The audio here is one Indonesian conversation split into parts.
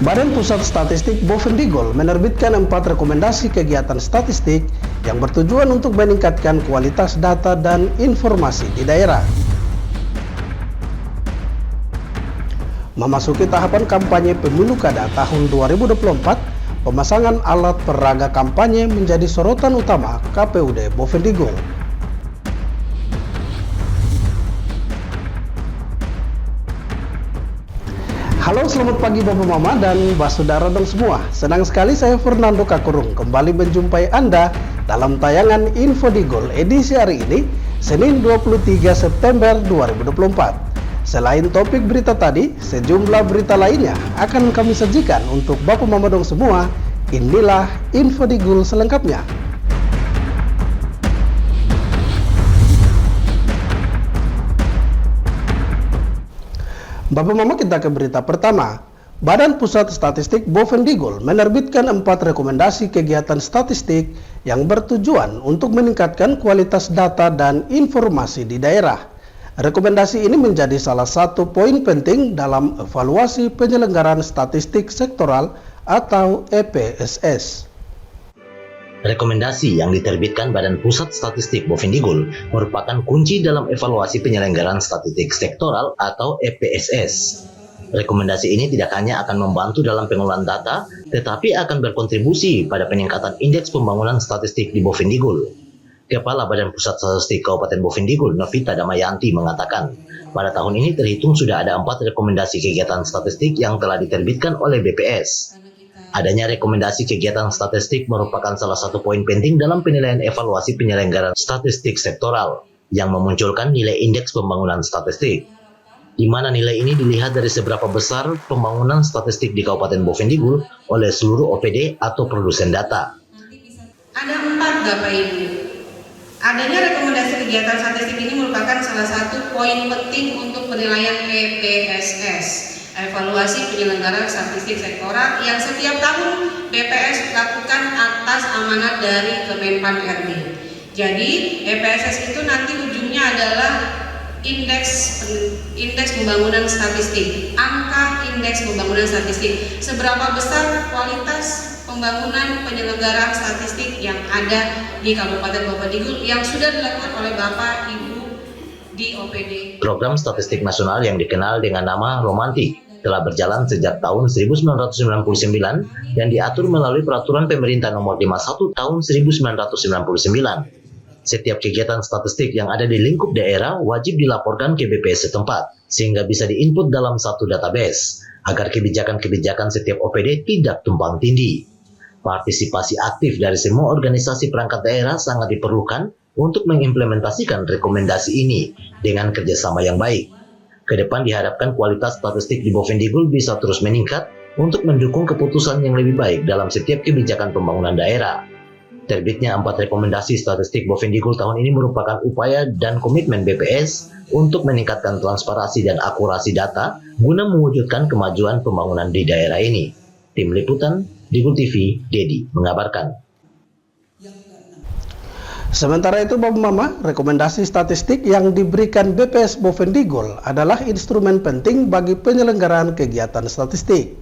Badan Pusat Statistik Bovendigul menerbitkan 4 rekomendasi kegiatan statistik yang bertujuan untuk meningkatkan kualitas data dan informasi di daerah. Memasuki tahapan kampanye pemilu kada tahun 2024, pemasangan alat peraga kampanye menjadi sorotan utama KPUD Bovendigul. Halo, selamat pagi Bapak Mama dan Basudara dong semua. Senang sekali saya Fernando Kakurung kembali menjumpai Anda dalam tayangan Infodigul edisi hari ini, Senin 23 September 2024. Selain topik berita tadi, sejumlah berita lainnya akan kami sajikan untuk Bapak Mama dong semua. Inilah Infodigul selengkapnya. Bapak Mama, kita ke berita pertama. Badan Pusat Statistik Bovendigul menerbitkan 4 rekomendasi kegiatan statistik yang bertujuan untuk meningkatkan kualitas data dan informasi di daerah. Rekomendasi ini menjadi salah satu poin penting dalam evaluasi penyelenggaraan statistik sektoral atau EPSS. Rekomendasi yang diterbitkan Badan Pusat Statistik Bovendigul merupakan kunci dalam evaluasi penyelenggaraan statistik sektoral atau EPSS. Rekomendasi ini tidak hanya akan membantu dalam pengolahan data, tetapi akan berkontribusi pada peningkatan indeks pembangunan statistik di Bovendigul. Kepala Badan Pusat Statistik Kabupaten Bovendigul, Novita Damayanti, mengatakan, pada tahun ini terhitung sudah ada 4 rekomendasi kegiatan statistik yang telah diterbitkan oleh BPS. Adanya rekomendasi kegiatan statistik merupakan salah satu poin penting dalam penilaian evaluasi penyelenggaraan statistik sektoral yang memunculkan nilai indeks pembangunan statistik, di mana nilai ini dilihat dari seberapa besar pembangunan statistik di Kabupaten Bovendigul oleh seluruh OPD atau produsen data. Ada 4 Bapak Ibu. Adanya rekomendasi kegiatan statistik ini merupakan salah satu poin penting untuk penilaian EPSS. Evaluasi penyelenggaraan statistik sektoral yang setiap tahun BPS lakukan atas amanat dari Kemenpan RB. Jadi EPSS itu nanti ujungnya adalah indeks pembangunan statistik, angka indeks pembangunan statistik. Seberapa besar kualitas pembangunan penyelenggaraan statistik yang ada di Kabupaten Bovendigul yang sudah dilakukan oleh Bapak Ibu di OPD. Program statistik nasional yang dikenal dengan nama Romantik telah berjalan sejak tahun 1999 dan diatur melalui Peraturan Pemerintah Nomor 51 Tahun 1999. Setiap kegiatan statistik yang ada di lingkup daerah wajib dilaporkan ke BPS setempat, sehingga bisa diinput dalam satu database, agar kebijakan-kebijakan setiap OPD tidak tumpang tindih. Partisipasi aktif dari semua organisasi perangkat daerah sangat diperlukan untuk mengimplementasikan rekomendasi ini dengan kerjasama yang baik. Kedepan diharapkan kualitas statistik di Bovendigul bisa terus meningkat untuk mendukung keputusan yang lebih baik dalam setiap kebijakan pembangunan daerah. Terbitnya 4 rekomendasi statistik Bovendigul tahun ini merupakan upaya dan komitmen BPS untuk meningkatkan transparansi dan akurasi data guna mewujudkan kemajuan pembangunan di daerah ini. Tim Liputan, Digul TV, Dedi mengabarkan. Sementara itu Bapak Mama, rekomendasi statistik yang diberikan BPS Bovendigul adalah instrumen penting bagi penyelenggaraan kegiatan statistik.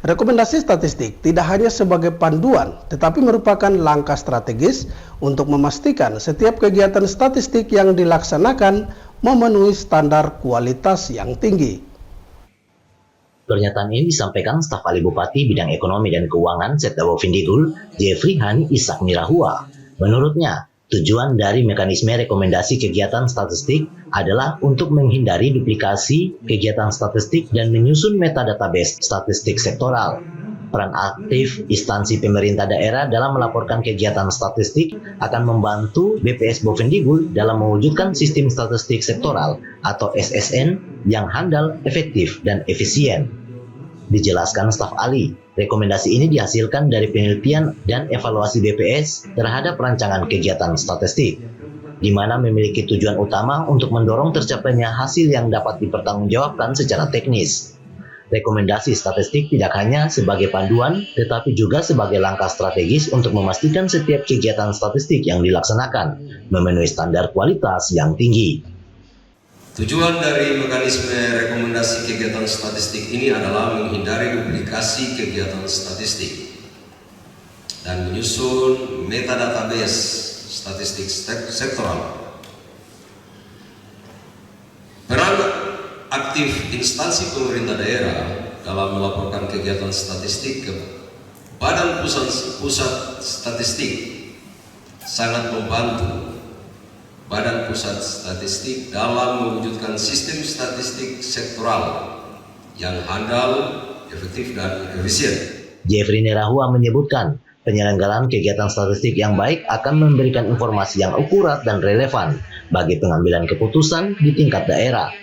Rekomendasi statistik tidak hanya sebagai panduan, tetapi merupakan langkah strategis untuk memastikan setiap kegiatan statistik yang dilaksanakan memenuhi standar kualitas yang tinggi. Pernyataan ini disampaikan staf ahli Bupati Bidang Ekonomi dan Keuangan Setda Bovendigul, Jeffrey Hani Ishak Mirahua. Menurutnya, tujuan dari mekanisme rekomendasi kegiatan statistik adalah untuk menghindari duplikasi kegiatan statistik dan menyusun metadatabase statistik sektoral. Peran aktif instansi pemerintah daerah dalam melaporkan kegiatan statistik akan membantu BPS Bovendigul dalam mewujudkan sistem statistik sektoral atau SSN yang handal, efektif, dan efisien. Dijelaskan staf ahli, rekomendasi ini dihasilkan dari penelitian dan evaluasi BPS terhadap rancangan kegiatan statistik, di mana memiliki tujuan utama untuk mendorong tercapainya hasil yang dapat dipertanggungjawabkan secara teknis. Rekomendasi statistik tidak hanya sebagai panduan, tetapi juga sebagai langkah strategis untuk memastikan setiap kegiatan statistik yang dilaksanakan memenuhi standar kualitas yang tinggi. Tujuan dari mekanisme rekomendasi kegiatan statistik ini adalah menghindari duplikasi kegiatan statistik dan menyusun metadatabase statistik sektoral. Peran aktif instansi pemerintah daerah dalam melaporkan kegiatan statistik ke Badan Pusat Statistik sangat membantu Badan Pusat Statistik dalam mewujudkan sistem statistik sektoral yang handal, efektif, dan efisien. Jeffrey Nerahua menyebutkan, penyelenggaraan kegiatan statistik yang baik akan memberikan informasi yang akurat dan relevan bagi pengambilan keputusan di tingkat daerah.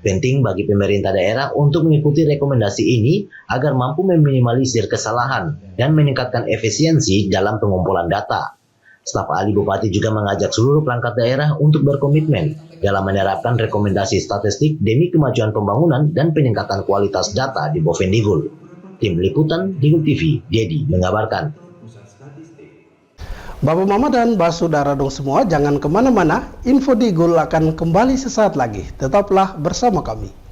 Penting bagi pemerintah daerah untuk mengikuti rekomendasi ini agar mampu meminimalisir kesalahan dan meningkatkan efisiensi dalam pengumpulan data. Staf ahli Bupati juga mengajak seluruh perangkat daerah untuk berkomitmen dalam menerapkan rekomendasi statistik demi kemajuan pembangunan dan peningkatan kualitas data di Bovendigul. Tim Liputan Digul TV, Dedi mengabarkan. Bapak Mama dan Basudara dong semua, jangan kemana-mana, Info Digul akan kembali sesaat lagi. Tetaplah bersama kami.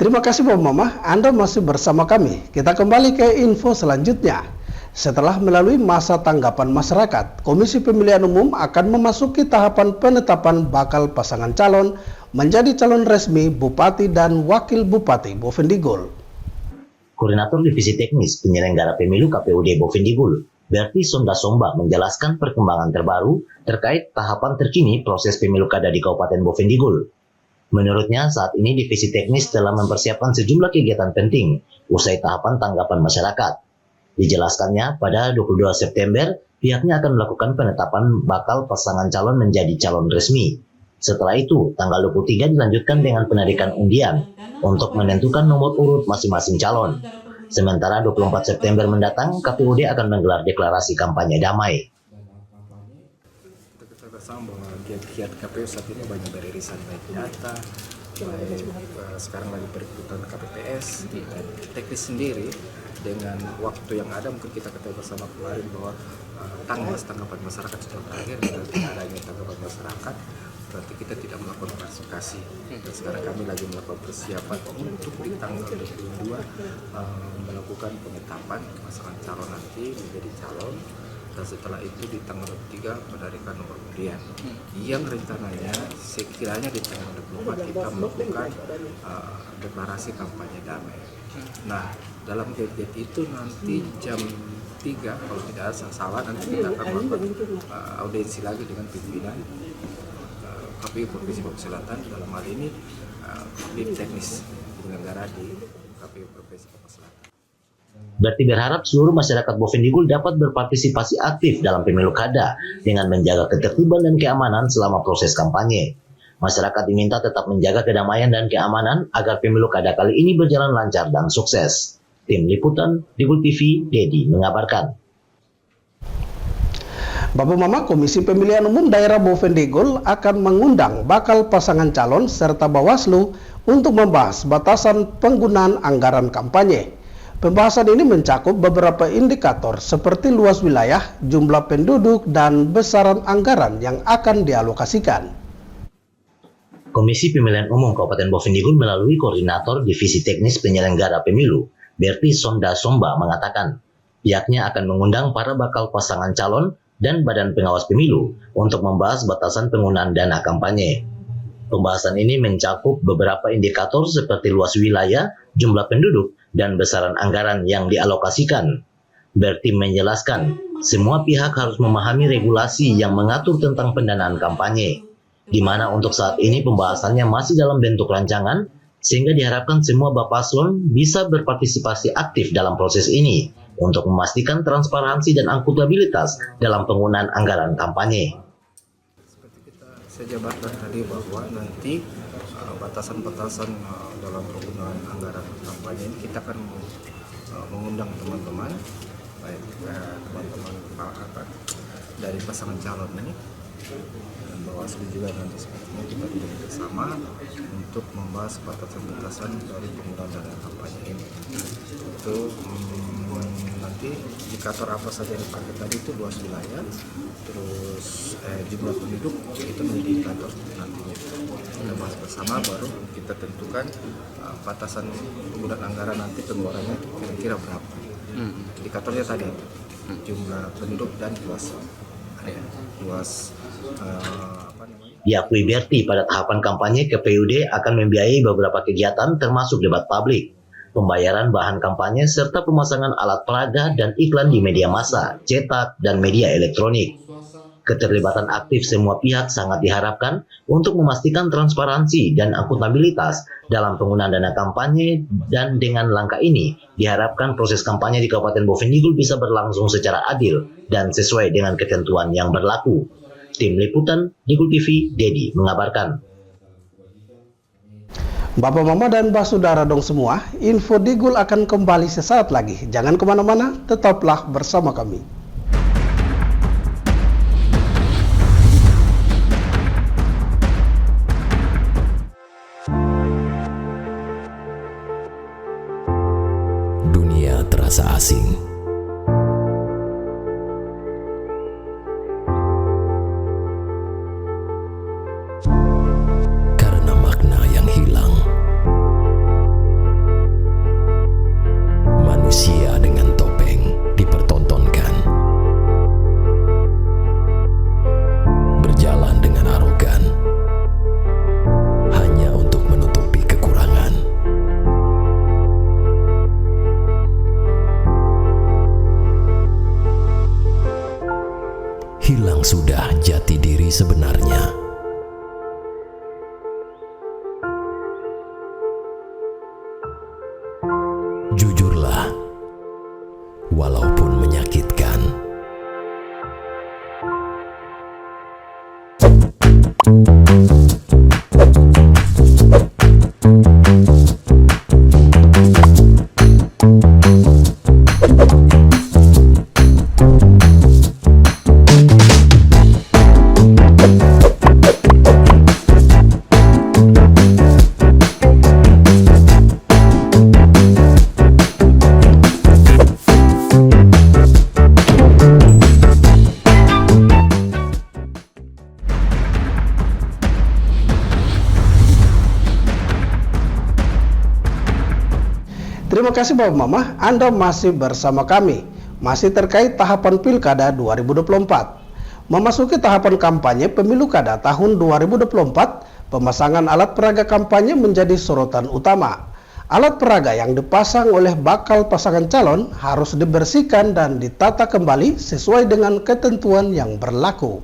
Terima kasih Bapak Mama, Anda masih bersama kami. Kita kembali ke info selanjutnya. Setelah melalui masa tanggapan masyarakat, Komisi Pemilihan Umum akan memasuki tahapan penetapan bakal pasangan calon menjadi calon resmi Bupati dan Wakil Bupati Bovendigul. Koordinator Divisi Teknis Penyelenggara Pemilu KPUD Bovendigul, Berti Sondasomba menjelaskan perkembangan terbaru terkait tahapan terkini proses pemilu kada di Kabupaten Bovendigul. Menurutnya, saat ini Divisi Teknis telah mempersiapkan sejumlah kegiatan penting usai tahapan tanggapan masyarakat. Dijelaskannya, pada 22 September, pihaknya akan melakukan penetapan bakal pasangan calon menjadi calon resmi. Setelah itu, tanggal 23 dilanjutkan dengan penarikan undian untuk menentukan nomor urut masing-masing calon. Sementara 24 September mendatang, KPUD akan menggelar deklarasi kampanye damai. Kita bersama bahwa kiat KPU saat ini banyak beririsan baik data, baik sekarang lagi perekrutan KPPS, dan teknis sendiri dengan waktu yang ada mungkin kita ketahui bersama kemarin bahwa tanggapan masyarakat sudah berakhir dan tidak adanya tanggapan masyarakat berarti kita tidak melakukan klasifikasi. Dan sekarang kami lagi melakukan persiapan untuk di tanggal 22 melakukan penetapan pasangan calon nanti menjadi calon, dan setelah itu di tanggal 3 penarikan nomor undian yang rencananya sekiranya di tanggal 24 kita melakukan deklarasi kampanye damai. Nah, dalam kegiatan itu nanti jam 3 kalau tidak salah nanti kita akan melakukan audiensi lagi dengan pimpinan KPU Provinsi Papua Selatan, dalam hal ini tim teknis penyelenggara di KPU Provinsi Papua Selatan. Berti berharap seluruh masyarakat Bovendigul dapat berpartisipasi aktif dalam pemilu kada dengan menjaga ketertiban dan keamanan selama proses kampanye. Masyarakat diminta tetap menjaga kedamaian dan keamanan agar pemilu kada kali ini berjalan lancar dan sukses. Tim Liputan Digul TV, Dedi mengabarkan. Bapak Mama, Komisi Pemilihan Umum Daerah Bovendigul akan mengundang bakal pasangan calon serta Bawaslu untuk membahas batasan penggunaan anggaran kampanye. Pembahasan ini mencakup beberapa indikator seperti luas wilayah, jumlah penduduk, dan besaran anggaran yang akan dialokasikan. Komisi Pemilihan Umum Kabupaten Bovendigul melalui Koordinator Divisi Teknis Penyelenggara Pemilu, Berti Sondasomba mengatakan, pihaknya akan mengundang para bakal pasangan calon dan Badan Pengawas Pemilu untuk membahas batasan penggunaan dana kampanye. Pembahasan ini mencakup beberapa indikator seperti luas wilayah, jumlah penduduk, dan besaran anggaran yang dialokasikan. Berti menjelaskan, semua pihak harus memahami regulasi yang mengatur tentang pendanaan kampanye, di mana untuk saat ini pembahasannya masih dalam bentuk rancangan, sehingga diharapkan semua Bapaslon bisa berpartisipasi aktif dalam proses ini untuk memastikan transparansi dan akuntabilitas dalam penggunaan anggaran kampanye. Seperti saya jabarkan tadi bahwa nanti batasan-batasan dalam penggunaan anggaran kampanye ini kita akan mengundang teman-teman, baik teman-teman dari pasangan calon ini dan Bawaslu juga nanti sepertinya kita duduk bersama untuk membahas batasan-batasan dari penggunaan dana kampanye ini. Itu nanti indikator apa saja yang dipakai tadi itu luas wilayah, terus jumlah penduduk itu menjadi indikator nantinya. Kita bahas bersama baru kita tentukan batasan penggunaan anggaran nanti pengeluarannya kira-kira berapa. Indikatornya tadi jumlah penduduk dan luas Diakui Berti, pada tahapan kampanye KPUD akan membiayai beberapa kegiatan termasuk debat publik, pembayaran bahan kampanye, serta pemasangan alat peraga dan iklan di media massa, cetak, dan media elektronik. Keterlibatan aktif semua pihak sangat diharapkan untuk memastikan transparansi dan akuntabilitas dalam penggunaan dana kampanye, dan dengan langkah ini diharapkan proses kampanye di Kabupaten Bovendigul bisa berlangsung secara adil dan sesuai dengan ketentuan yang berlaku. Tim Liputan Digul TV, Dedi mengabarkan. Bapak Mama dan Mbak Saudara dong semua, info Digul akan kembali sesaat lagi. Jangan kemana-mana, tetaplah bersama kami. Dunia terasa asing. Karena makna yang hilang. Manusia dengan topeng dipertontonkan Terima kasih Bapak Mama, Anda masih bersama kami. Masih terkait tahapan Pilkada 2024. Memasuki tahapan kampanye pemilu kada tahun 2024, pemasangan alat peraga kampanye menjadi sorotan utama. Alat peraga yang dipasang oleh bakal pasangan calon harus dibersihkan dan ditata kembali sesuai dengan ketentuan yang berlaku.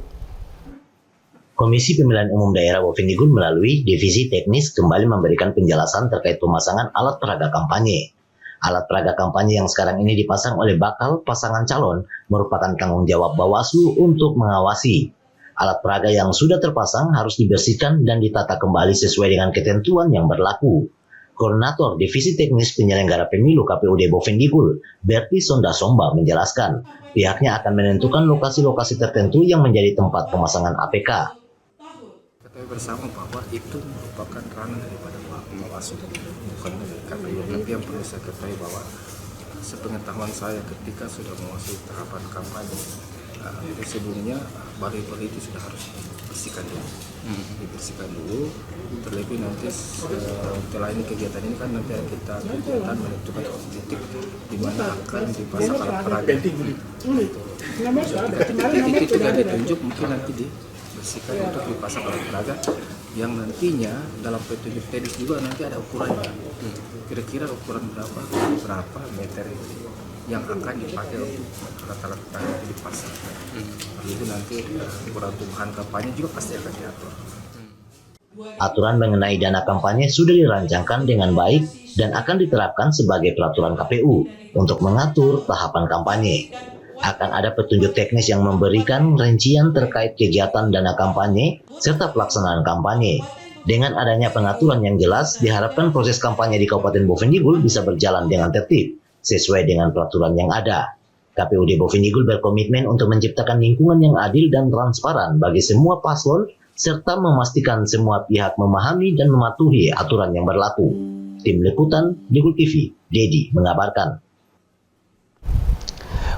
Komisi Pemilihan Umum Daerah Bovendigul melalui Divisi Teknis kembali memberikan penjelasan terkait pemasangan alat peraga kampanye. Alat peraga kampanye yang sekarang ini dipasang oleh bakal pasangan calon merupakan tanggung jawab Bawaslu untuk mengawasi. Alat peraga yang sudah terpasang harus dibersihkan dan ditata kembali sesuai dengan ketentuan yang berlaku. Koordinator Divisi Teknis Penyelenggara Pemilu KPUD Bovendigul, Berti Sondasomba menjelaskan, pihaknya akan menentukan lokasi-lokasi tertentu yang menjadi tempat pemasangan APK. Ketahui bersama bahwa itu merupakan ranah daripada Bawaslu, bukan dari KPU. Tapi yang perlu saya ketahui bahwa sepengetahuan saya ketika sudah memasuki tahapan kampanye, sebelumnya bali-bali itu sudah harus dibersihkan dulu. Terlebih nanti setelah ini kegiatan ini kan nanti kita kegiatan menentukan titik di mana akan dipasang alat peraga. Titik sudah ditunjuk, mungkin nanti dibersihkan untuk dipasang alat peraga yang nantinya dalam petunjuk teknis juga nanti ada ukurannya. Kira-kira ukuran berapa meter yang akan dipakai untuk alat-alat peraga itu dipasang. Itu nanti ukuran tumbuhan kampanye juga pasti akan diatur. Aturan mengenai dana kampanye sudah dirancangkan dengan baik dan akan diterapkan sebagai peraturan KPU untuk mengatur tahapan kampanye. Akan ada petunjuk teknis yang memberikan rincian terkait kegiatan dana kampanye serta pelaksanaan kampanye. Dengan adanya pengaturan yang jelas, diharapkan proses kampanye di Kabupaten Bovendigul bisa berjalan dengan tertib sesuai dengan peraturan yang ada. KPUD Bovendigul berkomitmen untuk menciptakan lingkungan yang adil dan transparan bagi semua paslon serta memastikan semua pihak memahami dan mematuhi aturan yang berlaku. Tim Liputan Digul TV, Dedi mengabarkan.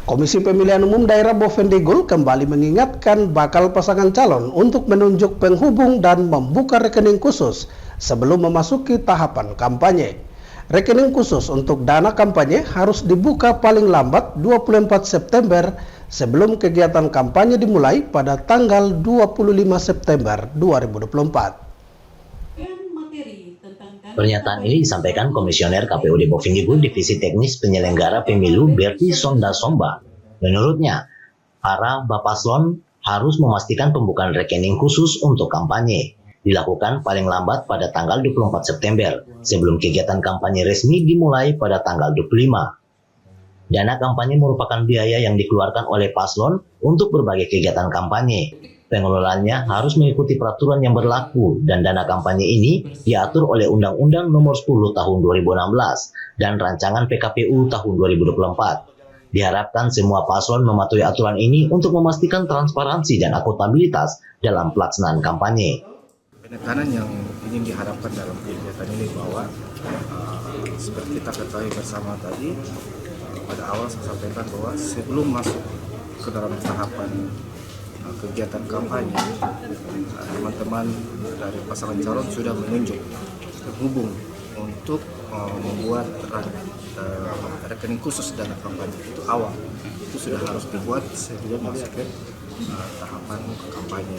Komisi Pemilihan Umum Daerah Bovendigul kembali mengingatkan bakal pasangan calon untuk menunjuk penghubung dan membuka rekening khusus sebelum memasuki tahapan kampanye. Rekening khusus untuk dana kampanye harus dibuka paling lambat 24 September sebelum kegiatan kampanye dimulai pada tanggal 25 September 2024. Pernyataan ini disampaikan Komisioner KPUD Bovendigul Divisi Teknis Penyelenggara Pemilu Berti Sondasomba. Menurutnya, para Bapaslon harus memastikan pembukaan rekening khusus untuk kampanye dilakukan paling lambat pada tanggal 24 September sebelum kegiatan kampanye resmi dimulai pada tanggal 25. Dana kampanye merupakan biaya yang dikeluarkan oleh paslon untuk berbagai kegiatan kampanye. Pengelolaannya harus mengikuti peraturan yang berlaku dan dana kampanye ini diatur oleh Undang-Undang Nomor 10 Tahun 2016 dan Rancangan PKPU Tahun 2024. Diharapkan semua paslon mematuhi aturan ini untuk memastikan transparansi dan akuntabilitas dalam pelaksanaan kampanye. Penekanan yang ingin diharapkan dalam kegiatan ini bahwa seperti kita ketahui bersama tadi, pada awal saya sampaikan bahwa sebelum masuk ke dalam tahapan kegiatan kampanye, teman-teman dari pasangan calon sudah menunjuk penghubung untuk membuat rekening khusus dana kampanye. Itu awal, itu sudah harus dibuat sebelum masuk ke tahapan kampanye,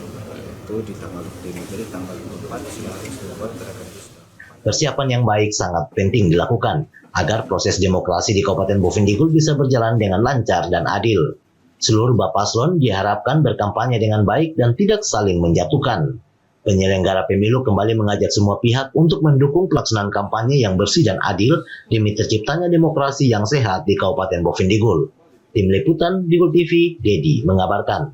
itu di tanggal 25, jadi tanggal 24 sudah harus dibuat rekening khusus. Persiapan yang baik sangat penting dilakukan agar proses demokrasi di Kabupaten Bovendigul bisa berjalan dengan lancar dan adil. Seluruh Bapaslon diharapkan berkampanye dengan baik dan tidak saling menjatuhkan. Penyelenggara pemilu kembali mengajak semua pihak untuk mendukung pelaksanaan kampanye yang bersih dan adil demi terciptanya demokrasi yang sehat di Kabupaten Bovendigul. Tim Liputan Digul TV, Dedi mengabarkan.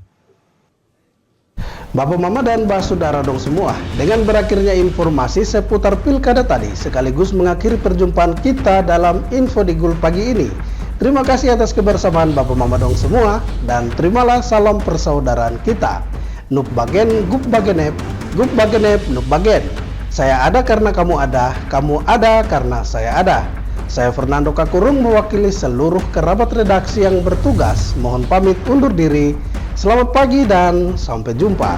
Bapak Mama dan Mbak Saudara dong semua, dengan berakhirnya informasi seputar pilkada tadi sekaligus mengakhiri perjumpaan kita dalam Info Digul pagi ini. Terima kasih atas kebersamaan Bapak Mama dong semua dan terimalah salam persaudaraan kita. Nup bagen, gup bagenep, nup bagen. Saya ada karena kamu ada karena saya ada. Saya Fernando Kakurung mewakili seluruh kerabat redaksi yang bertugas. Mohon pamit undur diri. Selamat pagi dan sampai jumpa.